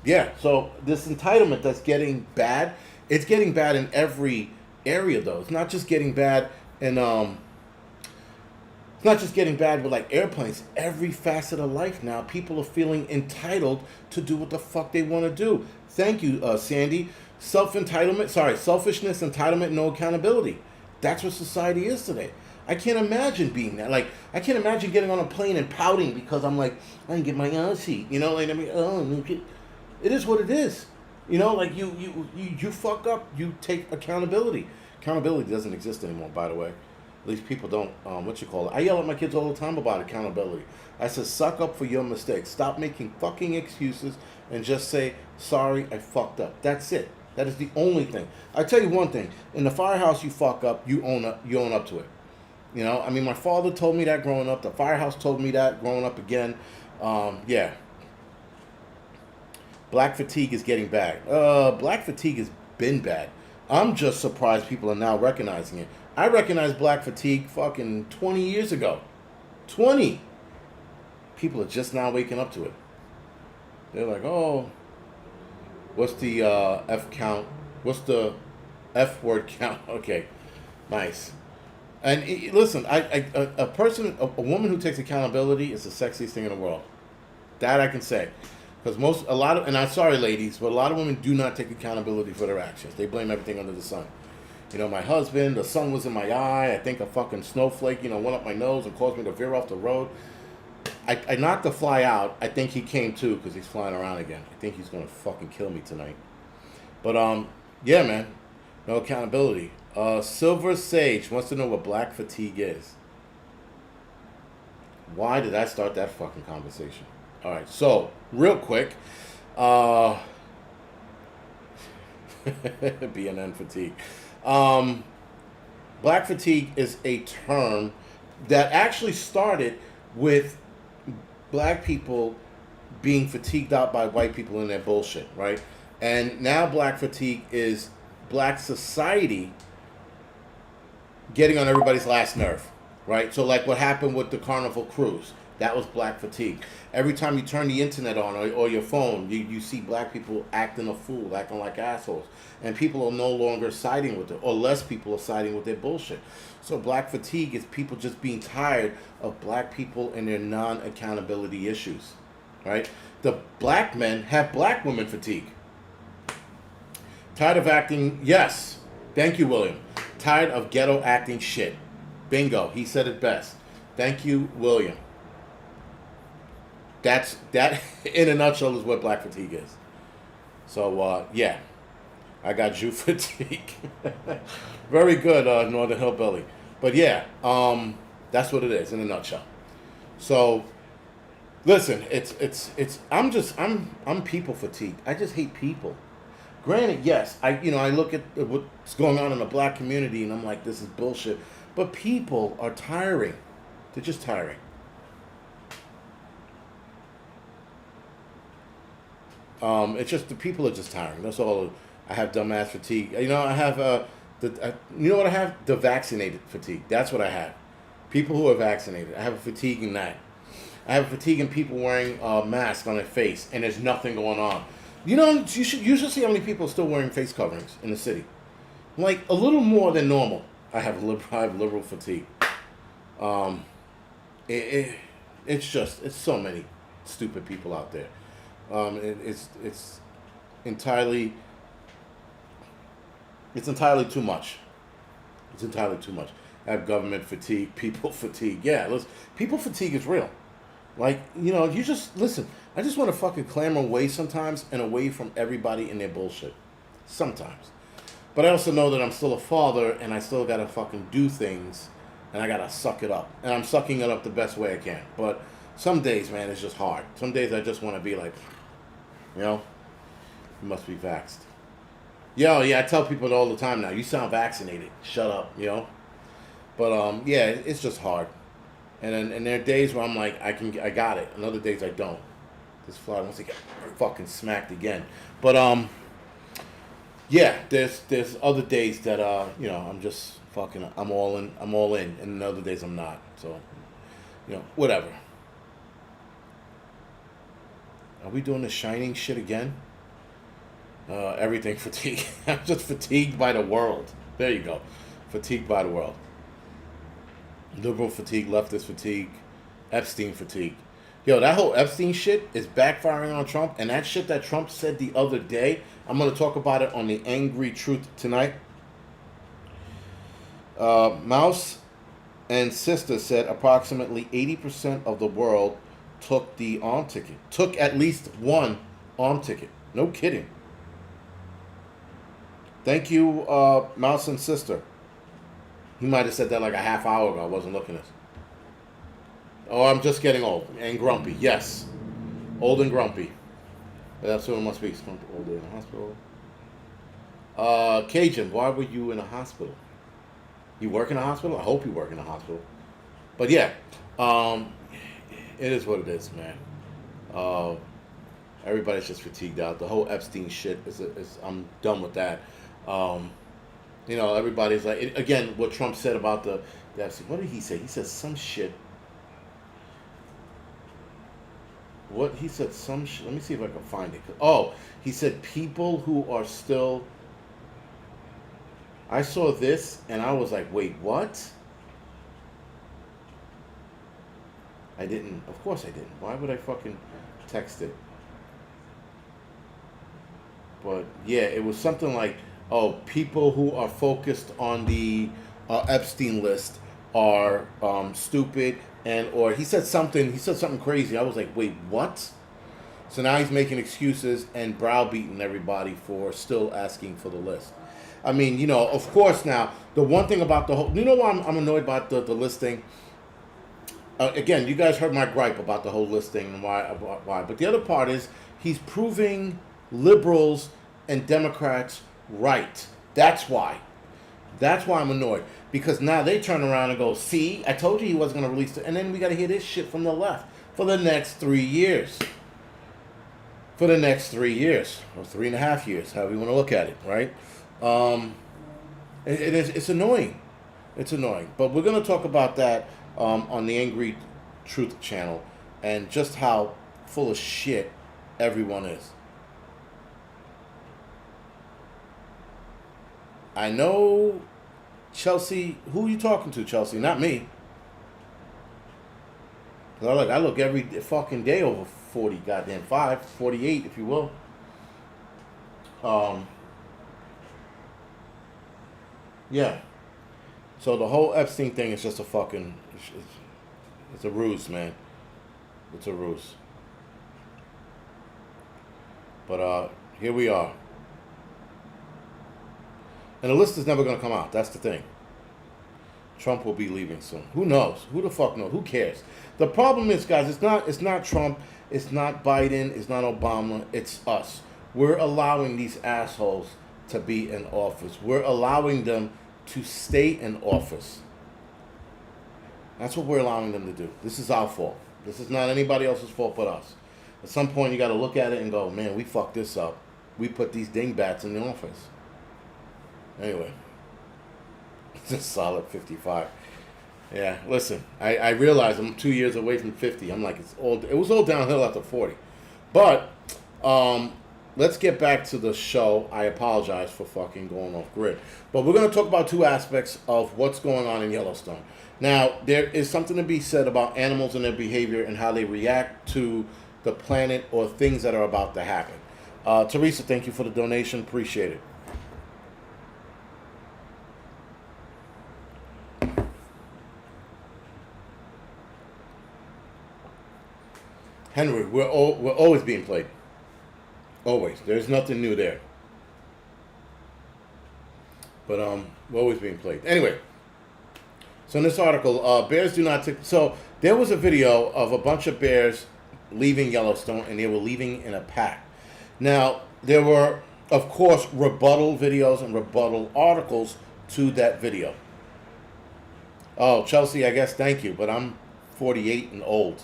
yeah, so this entitlement that's getting bad, it's getting bad in every area though. It's not just getting bad in it's not just getting bad with like airplanes. Every facet of life now, people are feeling entitled to do what the fuck they want to do. Thank you, Sandy. Selfishness, entitlement, no accountability. That's what society is today. I can't imagine being that. Like, I can't imagine getting on a plane and pouting because I'm like, I didn't get my own seat. You know, like, I mean, it is what it is. You know, like you fuck up, you take accountability. Accountability doesn't exist anymore, by the way. At least people don't, I yell at my kids all the time about accountability. I said, suck up for your mistakes. Stop making fucking excuses and just say, sorry, I fucked up. That's it. That is the only thing. I tell you one thing. In the firehouse, you fuck up, you own up to it. You know, I mean, my father told me that growing up. The firehouse told me that growing up again. Yeah. Black fatigue is getting bad. Black fatigue has been bad. I'm just surprised people are now recognizing it. I recognized black fatigue fucking 20 years ago. 20. People are just now waking up to it. They're like, oh, what's the F count? What's the F word count? Okay, nice. And listen, a woman who takes accountability is the sexiest thing in the world. That I can say. Because and I'm sorry ladies, but a lot of women do not take accountability for their actions. They blame everything under the sun. You know, my husband, the sun was in my eye. I think a fucking snowflake, went up my nose and caused me to veer off the road. I knocked the fly out. I think he came too because he's flying around again. I think he's going to fucking kill me tonight. But, yeah, man. No accountability. Silver Sage wants to know what black fatigue is. Why did I start that fucking conversation? All right, so, real quick. BNN fatigue. Black fatigue is a term that actually started with black people being fatigued out by white people in their bullshit, right? And now black fatigue is black society getting on everybody's last nerve, right? So like what happened with the Carnival cruise, that was black fatigue. Every time you turn the internet on or your phone, you see black people acting a fool, acting like assholes. And people are no longer siding with it, or less people are siding with their bullshit. So black fatigue is people just being tired of black people and their non-accountability issues, right? The black men have black women fatigue. Tired of acting, yes. Thank you, William. Tired of ghetto acting shit. Bingo. He said it best. Thank you, William. That in a nutshell is what black fatigue is. So yeah, I got you fatigue. Very good, Northern Hillbilly. But yeah, that's what it is in a nutshell. So listen, I'm people fatigued. I just hate people. Granted, yes, I look at what's going on in the black community and I'm like, this is bullshit. But people are tiring. They're just tiring. It's just the people are just tiring. That's all. I have dumbass fatigue. I have what I have? The vaccinated fatigue. That's what I have. People who are vaccinated. I have a fatigue in that. I have a fatigue in people wearing a mask on their face and there's nothing going on. You should see how many people are still wearing face coverings in the city. Like a little more than normal. I have liberal fatigue. It's so many stupid people out there. It's entirely too much. It's entirely too much. I have government fatigue, people fatigue. Yeah, people fatigue is real. Like, you just, listen, I just want to fucking clamor away sometimes and away from everybody and their bullshit. Sometimes. But I also know that I'm still a father and I still gotta fucking do things and I gotta suck it up. And I'm sucking it up the best way I can. But some days, man, it's just hard. Some days I just want to be like, you know, you must be vaxxed. Yo, yeah, I tell people all the time now. You sound vaccinated. Shut up, you know. But yeah, it's just hard. And there are days where I'm like, I got it. And other days I don't. This fly wants to get fucking smacked again. But yeah, there's other days that you know, I'm just fucking, I'm all in, and other days I'm not. So, you know, whatever. Are we doing the Shining shit again? Everything fatigue. I'm just fatigued by the world. There you go. Fatigued by the world. Liberal fatigue, leftist fatigue, Epstein fatigue. Yo, that whole Epstein shit is backfiring on Trump, and that shit that Trump said the other day, I'm going to talk about it on the Angry Truth tonight. Mouse and Sister said approximately 80% of the world took the arm ticket. Took at least one arm ticket. No kidding. Thank you, Mouse and Sister. He might have said that like a half hour ago. I wasn't looking at this. Oh, I'm just getting old and grumpy. Yes. Old and grumpy. That's what it must be. Old in the hospital. Cajun, why were you in a hospital? You work in a hospital? I hope you work in a hospital. But yeah, it is what it is, man. Everybody's just fatigued out. The whole Epstein shit is I'm done with that. You know, everybody's like, again, what Trump said about the Epstein. What did he say? He said some shit. What he said, some shit. Let me see if I can find it. Oh, he said people who are still. I saw this and I was like, wait, what? I didn't. Of course I didn't. Why would I fucking text it? But yeah, it was something like, oh, people who are focused on the Epstein list are stupid, and or he said something crazy. I was like, wait, what? So now he's making excuses and browbeating everybody for still asking for the list. I mean, you know, of course now, the one thing about the whole, you know why I'm annoyed about the listing? Again, you guys heard my gripe about the whole listing and why. But the other part is he's proving liberals and Democrats right. That's why. That's why I'm annoyed. Because now they turn around and go, see, I told you he wasn't going to release it. And then we got to hear this shit from the left for the next 3 years. For the next 3 years. Or 3.5 years, however you want to look at it, right? It's annoying. It's annoying. But we're going to talk about that on the Angry Truth channel and just how full of shit everyone is. I know, Chelsea. Who are you talking to, Chelsea? Not me. I look every fucking day over 40, goddamn 48, if you will. Yeah. So the whole Epstein thing is just a fucking, it's a ruse, man. It's a ruse. But here we are. And the list is never going to come out. That's the thing. Trump will be leaving soon. Who knows? Who the fuck knows? Who cares? The problem is, guys, it's not Trump. It's not Biden. It's not Obama. It's us. We're allowing these assholes to be in office. We're allowing them to stay in office. That's what we're allowing them to do. This is our fault. This is not anybody else's fault but us. At some point, you got to look at it and go, man, we fucked this up. We put these dingbats in the office. Anyway, it's a solid 55. Yeah, listen, I realize I'm 2 years away from 50. I'm like, it was all downhill after 40. But let's get back to the show. I apologize for fucking going off grid. But we're going to talk about two aspects of what's going on in Yellowstone. Now, there is something to be said about animals and their behavior and how they react to the planet or things that are about to happen. Teresa, thank you for the donation. Appreciate it. Henry, we're always being played. Always. There's nothing new there. But we're always being played. Anyway, So in this article, bears do not. So there was a video of a bunch of bears leaving Yellowstone, and they were leaving in a pack. Now there were, of course, rebuttal videos and rebuttal articles to that video. Oh, Chelsea, I guess thank you, but I'm 48 and old.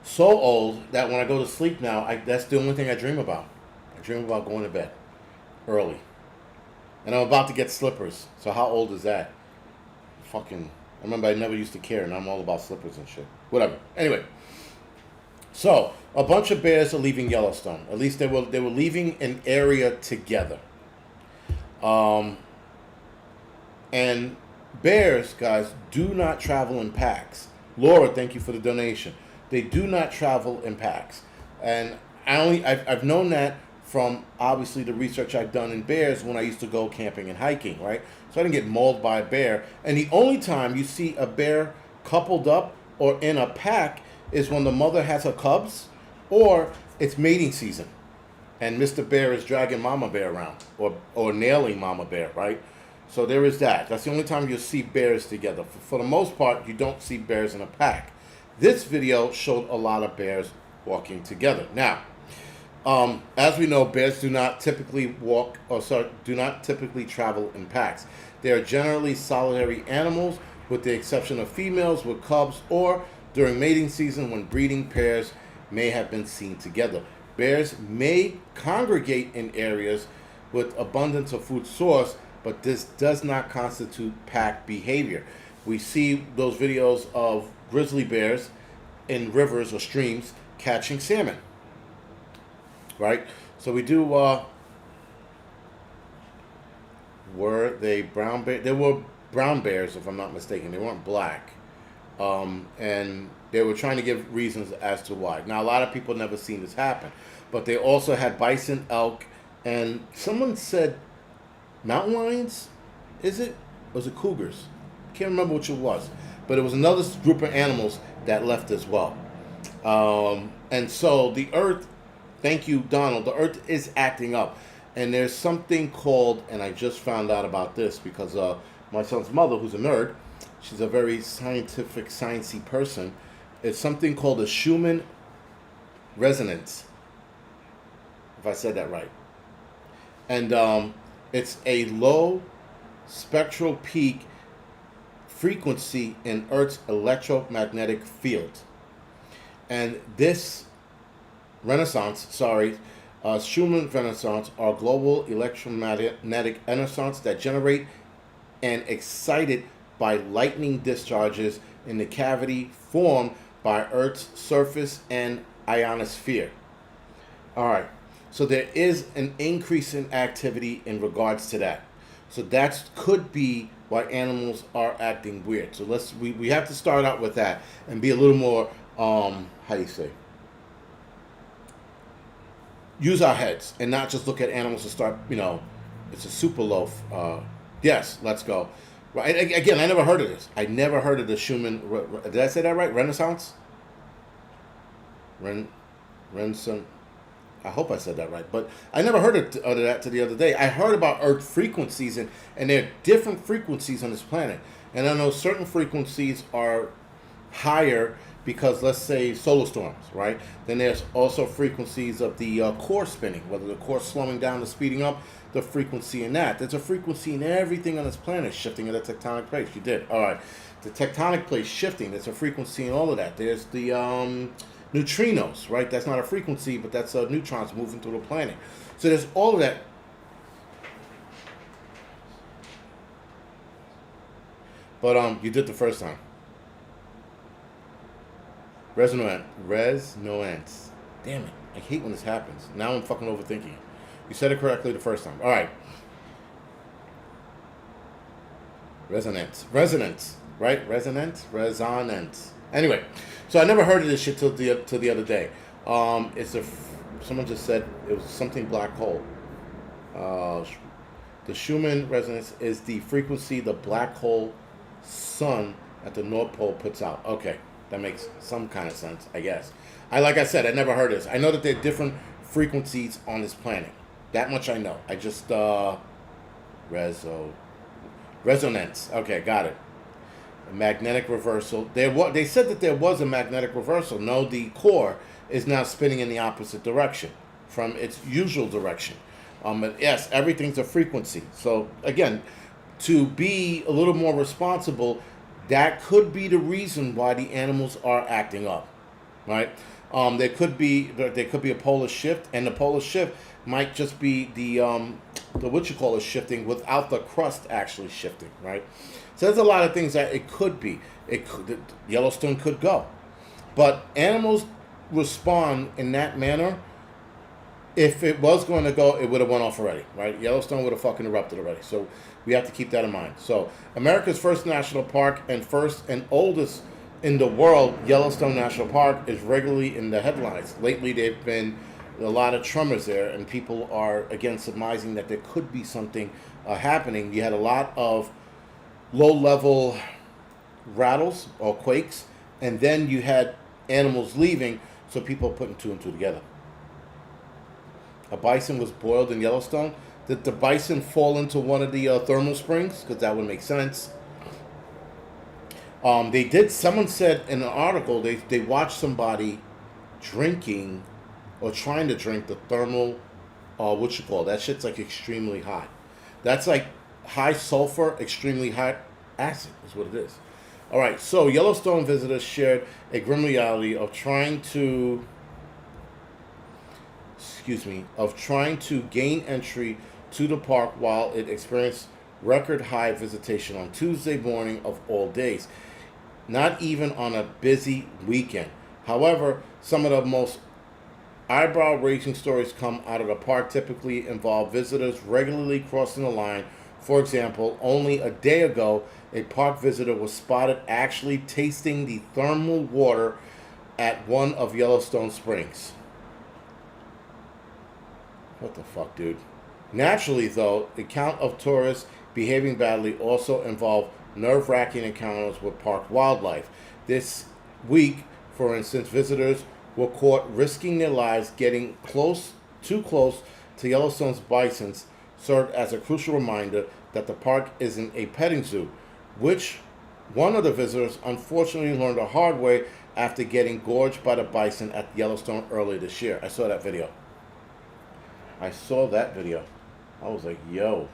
So old that when I go to sleep now, that's the only thing I dream about. I dream about going to bed early. And I'm about to get slippers. So how old is that? Fucking, I remember I never used to care, and I'm all about slippers and shit. Whatever. Anyway, so a bunch of bears are leaving Yellowstone. At least they were leaving an area together. And bears, guys, do not travel in packs. Laura, thank you for the donation. They do not travel in packs, and I've known that from obviously the research I've done in bears when I used to go camping and hiking, right? So I didn't get mauled by a bear. And the only time you see a bear coupled up or in a pack is when the mother has her cubs, or it's mating season, and Mr. Bear is dragging Mama Bear around, or nailing Mama Bear, right? So there is that. That's the only time you'll see bears together. For the most part, you don't see bears in a pack. This video showed a lot of bears walking together. Now, as we know, bears do not typically travel in packs. They are generally solitary animals, with the exception of females with cubs, or during mating season when breeding pairs may have been seen together. Bears may congregate in areas with abundance of food source, but this does not constitute pack behavior. We see those videos of grizzly bears in rivers or streams catching salmon, right? So we do, were they brown bears? They were brown bears, if I'm not mistaken. They weren't black. And they were trying to give reasons as to why. Now, a lot of people never seen this happen, but they also had bison, elk, and someone said mountain lions, is it? Or was it cougars? Can't remember which it was, but it was another group of animals that left as well. And so the earth, thank you, Donald, the earth is acting up. And there's something called, and I just found out about this because my son's mother, who's a nerd, she's a very scientific, sciencey person. It's something called a Schumann resonance, if I said that right. And it's a low spectral peak frequency in Earth's electromagnetic field. And this Schumann renaissance are global electromagnetic renaissance that generate and excited by lightning discharges in the cavity formed by Earth's surface and ionosphere. All right, so there is an increase in activity in regards to that. So that could be why animals are acting weird. So we have to start out with that and be a little more, use our heads and not just look at animals and start, it's a super loaf. Yes, let's go. Right. Again, I never heard of this. I never heard of the Schumann. Did I say that right? Renaissance? Renaissance. I hope I said that right. But I never heard of that to the other day. I heard about Earth frequencies, and there are different frequencies on this planet. And I know certain frequencies are higher because, let's say, solar storms, right? Then there's also frequencies of the core spinning, whether the core slowing down or speeding up, the frequency in that. There's a frequency in everything on this planet shifting at a tectonic plate. You did. All right. The tectonic plate shifting, there's a frequency in all of that. There's the neutrinos, right? That's not a frequency, but that's neutrons moving through the planet. So there's all of that. But you did the first time. Resonance. Damn it. I hate when this happens. Now I'm fucking overthinking it. You said it correctly the first time. All right. Resonance, right? Resonance. Anyway, so I never heard of this shit till the other day. Someone just said it was something black hole. The Schumann resonance is the frequency the black hole sun at the North Pole puts out. Okay, that makes some kind of sense, I guess. Like I said, I never heard of this. I know that there are different frequencies on this planet. That much I know. I just Resonance. Okay, got it. A magnetic reversal. They said that there was a magnetic reversal. No, the core is now spinning in the opposite direction from its usual direction. But yes, everything's a frequency. So again, to be a little more responsible, that could be the reason why the animals are acting up, right? There could be a polar shift, and the polar shift might just be the what you call it shifting without the crust actually shifting, right? So there's a lot of things that it could be. Yellowstone could go, but animals respond in that manner. If it was going to go, it would have went off already, right? Yellowstone would have fucking erupted already. So we have to keep that in mind. So America's first national park and first and oldest in the world, Yellowstone National Park, is regularly in the headlines. Lately, they've been a lot of tremors there, and people are again surmising that there could be something happening. You had a lot of low-level rattles or quakes, and then you had animals leaving, so people are putting two and two together. A bison was boiled in Yellowstone. Did the bison fall into one of the thermal springs? Because that would make sense. They did. Someone said in an article they watched somebody drinking or trying to drink the thermal. What you call it? That shit's like extremely hot. That's like high sulfur, extremely hot acid. Is what it is. All right. So Yellowstone visitors shared a grim reality of trying to gain entry to the park while it experienced record high visitation on Tuesday morning of all days, not even on a busy weekend. However, some of the most eyebrow-raising stories come out of the park typically involve visitors regularly crossing the line. For example, only a day ago, a park visitor was spotted actually tasting the thermal water at one of Yellowstone Springs. What the fuck, dude? Naturally, though, the count of tourists behaving badly also involve nerve-wracking encounters with park wildlife. This week, for instance, visitors were caught risking their lives getting too close to Yellowstone's bisons, served as a crucial reminder that the park isn't a petting zoo, which one of the visitors unfortunately learned the hard way after getting gorged by the bison at Yellowstone earlier this year. I saw that video. I was like, yo.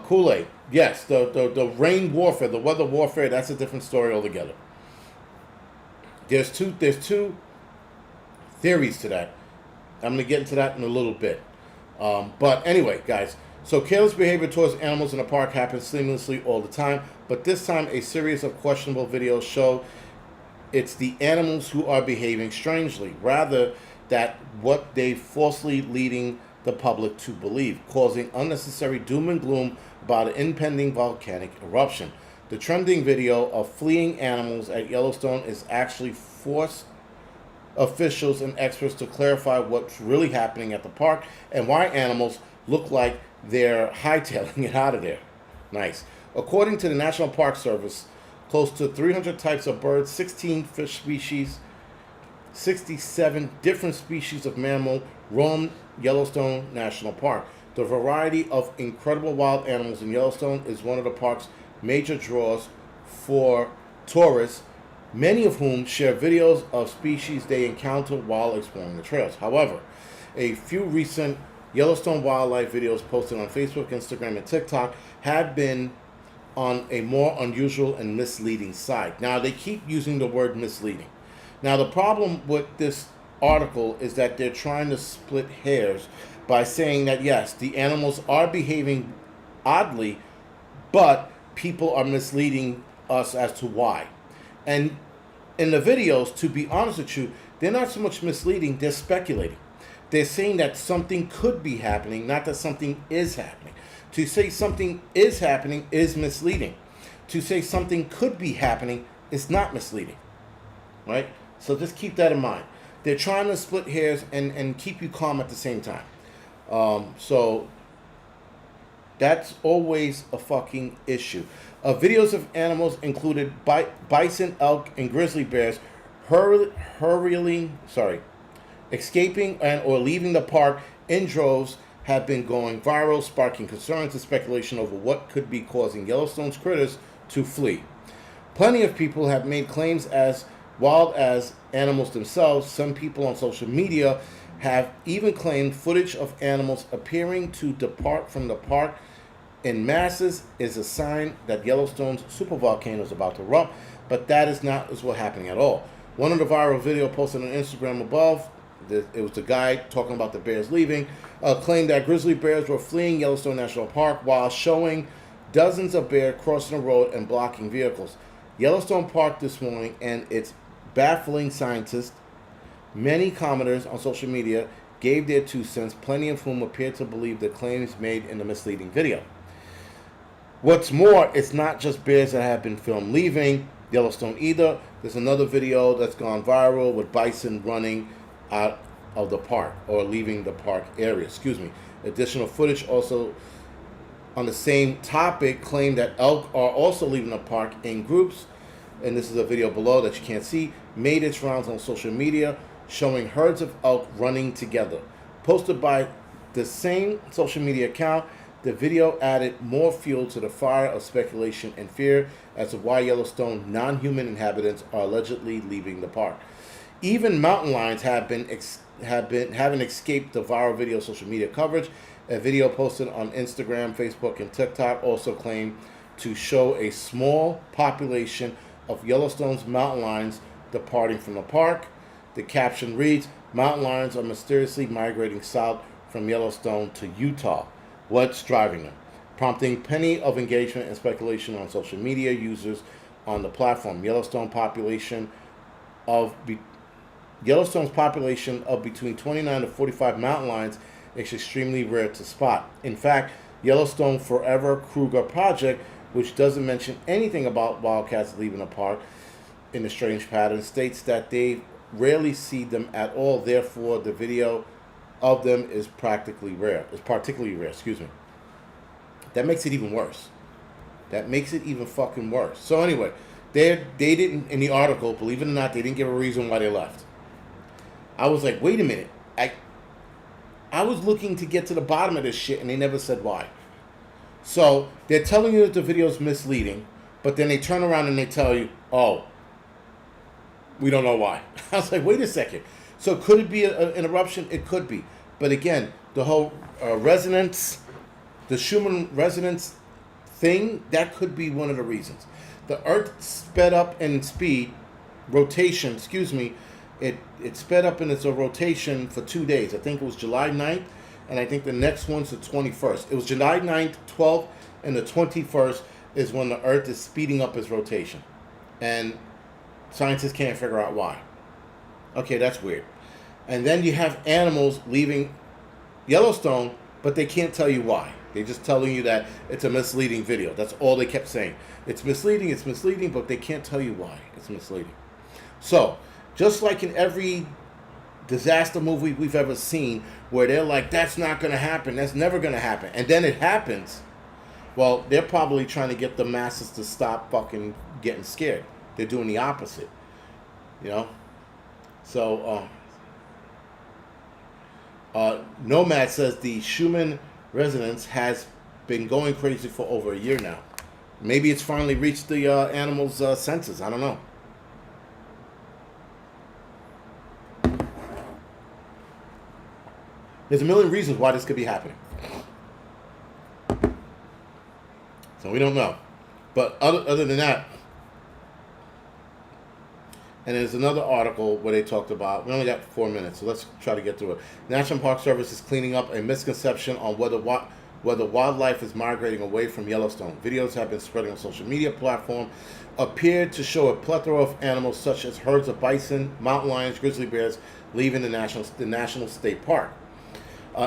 Kool-Aid. Yes, the rain warfare, the weather warfare, that's a different story altogether. There's two theories to that. I'm going to get into that in a little bit. But anyway, guys, so careless behavior towards animals in the park happens seamlessly all the time, but this time a series of questionable videos show it's the animals who are behaving strangely, rather that what they falsely leading the public to believe, causing unnecessary doom and gloom about an impending volcanic eruption. The trending video of fleeing animals at Yellowstone is actually forced officials and experts to clarify what's really happening at the park and why animals look like they're hightailing it out of there. Nice. According to the National Park Service, close to 300 types of birds, 16 fish species, 67 different species of mammal roam Yellowstone National Park. The variety of incredible wild animals in Yellowstone is one of the park's major draws for tourists, many of whom share videos of species they encounter while exploring the trails. However, a few recent Yellowstone wildlife videos posted on Facebook, Instagram, and TikTok have been on a more unusual and misleading side. Now, they keep using the word misleading. Now, the problem with this article is that they're trying to split hairs by saying that, yes, the animals are behaving oddly, but people are misleading us as to why. And in the videos, to be honest with you, they're not so much misleading, they're speculating. They're saying that something could be happening, not that something is happening. To say something is happening is misleading. To say something could be happening is not misleading. Right? So just keep that in mind. They're trying to split hairs and keep you calm at the same time. So that's always a fucking issue. Videos of animals included bison, elk, and grizzly bears hurrying, sorry, escaping and or leaving the park in droves have been going viral, sparking concerns and speculation over what could be causing Yellowstone's critters to flee. Plenty of people have made claims as wild as animals themselves. Some people on social media have even claimed footage of animals appearing to depart from the park in masses is a sign that Yellowstone's supervolcano is about to erupt, but that is not what's happening at all. One of the viral video posted on Instagram above, it was the guy talking about the bears leaving, claimed that grizzly bears were fleeing Yellowstone National Park while showing dozens of bears crossing the road and blocking vehicles. Yellowstone Park this morning, and it's baffling scientists. Many commenters on social media gave their 2 cents, plenty of whom appeared to believe the claims made in the misleading video. What's more, it's not just bears that have been filmed leaving Yellowstone either. There's another video that's gone viral with bison running out of the park or leaving the park area. Additional footage also on the same topic claimed that elk are also leaving the park in groups, and this is a video below that you can't see, made its rounds on social media showing herds of elk running together. Posted by the same social media account, the video added more fuel to the fire of speculation and fear as to why Yellowstone non-human inhabitants are allegedly leaving the park. Even mountain lions haven't escaped the viral video social media coverage. A video posted on Instagram, Facebook, and TikTok also claimed to show a small population of Yellowstone's mountain lions departing from the park. The caption reads, "Mountain lions are mysteriously migrating south from Yellowstone to Utah. What's driving them?" Prompting plenty of engagement and speculation on social media users on the platform. Yellowstone's population of between 29 to 45 mountain lions is extremely rare to spot. In fact, Yellowstone Forever Kruger Project, which doesn't mention anything about wildcats leaving the park in a strange pattern, states that they rarely see them at all. Therefore, the video of them is particularly rare. That makes it even worse. That makes it even fucking worse. So anyway, they didn't, in the article, believe it or not, they didn't give a reason why they left. I was like, wait a minute. I was looking to get to the bottom of this shit, and they never said why. So they're telling you that the video is misleading, but then they turn around and they tell you, oh, we don't know why. I was like, wait a second. So could it be an eruption? It could be. But again, the whole resonance, the Schumann resonance thing, that could be one of the reasons. The Earth sped up in rotation, it sped up in its rotation for 2 days. I think it was July 9th, and I think the next one's the 21st. It was July 9th, 12th, and the 21st is when the Earth is speeding up its rotation. And scientists can't figure out why. Okay, that's weird. And then you have animals leaving Yellowstone, but they can't tell you why. They're just telling you that it's a misleading video. That's all they kept saying. It's misleading, but they can't tell you why it's misleading. So, just like in every disaster movie we've ever seen, where they're like, that's not going to happen, that's never going to happen, and then it happens, well, they're probably trying to get the masses to stop fucking getting scared. They're doing the opposite, you know? So, Nomad says the Schumann resonance has been going crazy for over a year now. Maybe it's finally reached the animals' senses. I don't know. There's a million reasons why this could be happening. So we don't know. But other than that, and there's another article where they talked about, we only got 4 minutes, so let's try to get through it. National Park Service is cleaning up a misconception on whether wildlife is migrating away from Yellowstone. Videos have been spreading on social media platforms, appeared to show a plethora of animals such as herds of bison, mountain lions, grizzly bears leaving the National State Park.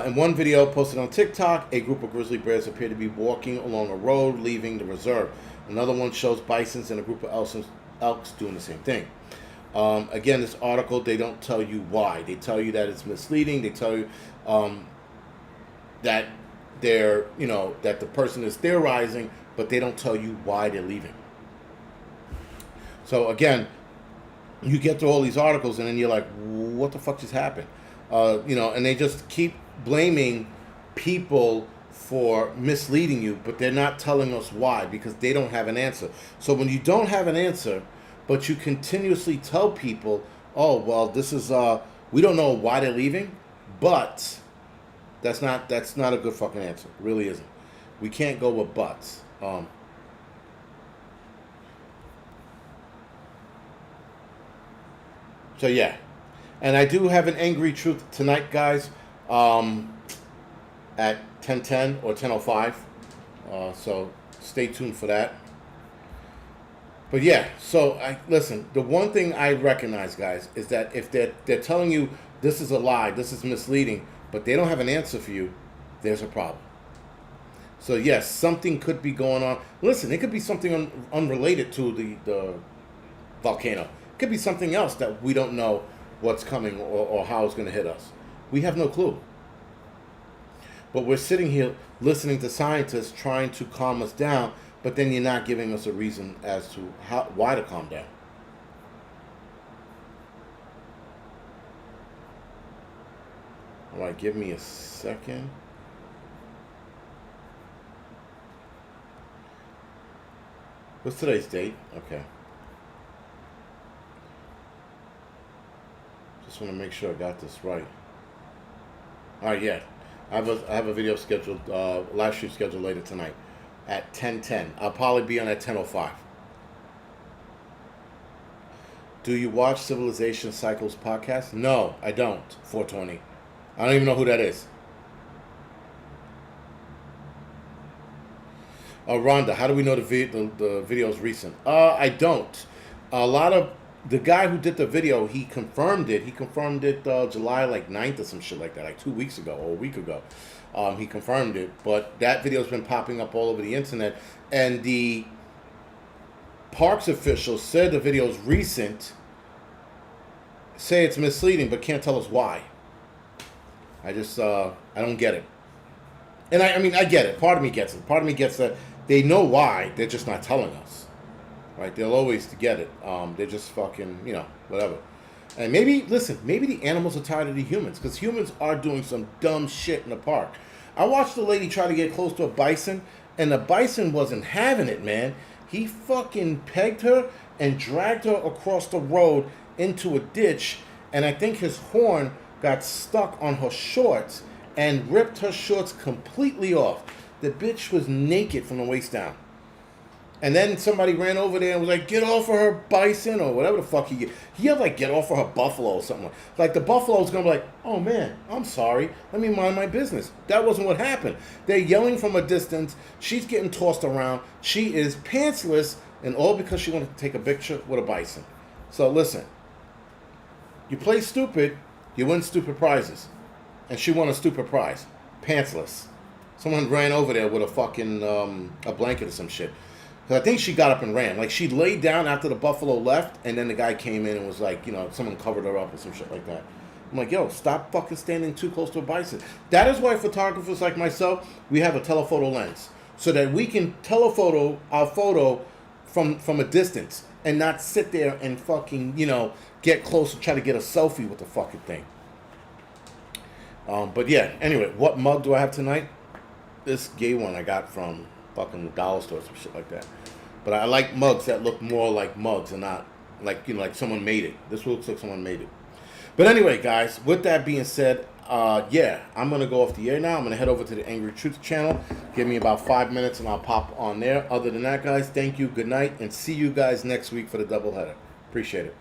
In one video posted on TikTok, a group of grizzly bears appear to be walking along a road leaving the reserve. Another one shows bisons and a group of elks doing the same thing. Again, this article, they don't tell you why. They tell you that it's misleading. They tell you that that the person is theorizing, but they don't tell you why they're leaving. So again, you get through all these articles, and then you're like, what the fuck just happened? And they just keep blaming people for misleading you, but they're not telling us why, because they don't have an answer. So when you don't have an answer, but you continuously tell people, oh, well, this is, we don't know why they're leaving, but that's not a good fucking answer. It really isn't. We can't go with buts. So yeah, and I do have an angry truth tonight, guys, at 10:10 or 10:05. So stay tuned for that. But yeah, so listen. The one thing I recognize, guys, is that if they're telling you this is a lie, this is misleading, but they don't have an answer for you, there's a problem. So yes, something could be going on. Listen, it could be something unrelated to the volcano. It could be something else that we don't know what's coming or how it's going to hit us. We have no clue. But we're sitting here listening to scientists trying to calm us down, but then you're not giving us a reason as to why to calm down. All right, give me a second. What's today's date? Okay. Just want to make sure I got this right. All right, yeah. I have a video scheduled, live stream scheduled later tonight at 10:10. I'll probably be on at 10:05. Do you watch Civilization Cycles podcast? No, I don't. 420. I don't even know who that is. Rhonda, how do we know the video is recent? I don't. A lot of the guy who did the video, he confirmed it. He confirmed it July like 9th or some shit like that, like 2 weeks ago or a week ago. He confirmed it, but that video's been popping up all over the internet, and the parks officials said the video's recent. Say it's misleading, but can't tell us why. I don't get it. And I mean, I get it. Part of me gets it. Part of me gets that they know why. They're just not telling us. Right? They'll always get it. They're just fucking, whatever. And maybe the animals are tired of the humans, because humans are doing some dumb shit in the park. I watched a lady try to get close to a bison, and the bison wasn't having it, man. He fucking pegged her and dragged her across the road into a ditch, and I think his horn got stuck on her shorts and ripped her shorts completely off. The bitch was naked from the waist down. And then somebody ran over there and was like, get off of her bison, or whatever the fuck he yelled, like, get off of her buffalo or something. Like the buffalo's gonna be like, oh man, I'm sorry, let me mind my business. That wasn't what happened. They're yelling from a distance. She's getting tossed around. She is pantsless, and all because she wanted to take a picture with a bison. So listen, you play stupid, you win stupid prizes. And she won a stupid prize. Pantsless. Someone ran over there with a fucking a blanket or some shit. I think she got up and ran. Like, she laid down after the buffalo left, and then the guy came in and was like, someone covered her up or some shit like that. I'm like, yo, stop fucking standing too close to a bison. That is why photographers like myself, we have a telephoto lens, so that we can telephoto our photo from a distance and not sit there and fucking, get close and try to get a selfie with the fucking thing. But yeah, anyway, what mug do I have tonight? This gay one I got from fucking dollar store or some shit like that. But I like mugs that look more like mugs and not like, like someone made it. This looks like someone made it. But anyway, guys, with that being said, yeah, I'm going to go off the air now. I'm going to head over to the Angry Truth channel. Give me about 5 minutes and I'll pop on there. Other than that, guys, thank you, good night, and see you guys next week for the doubleheader. Appreciate it.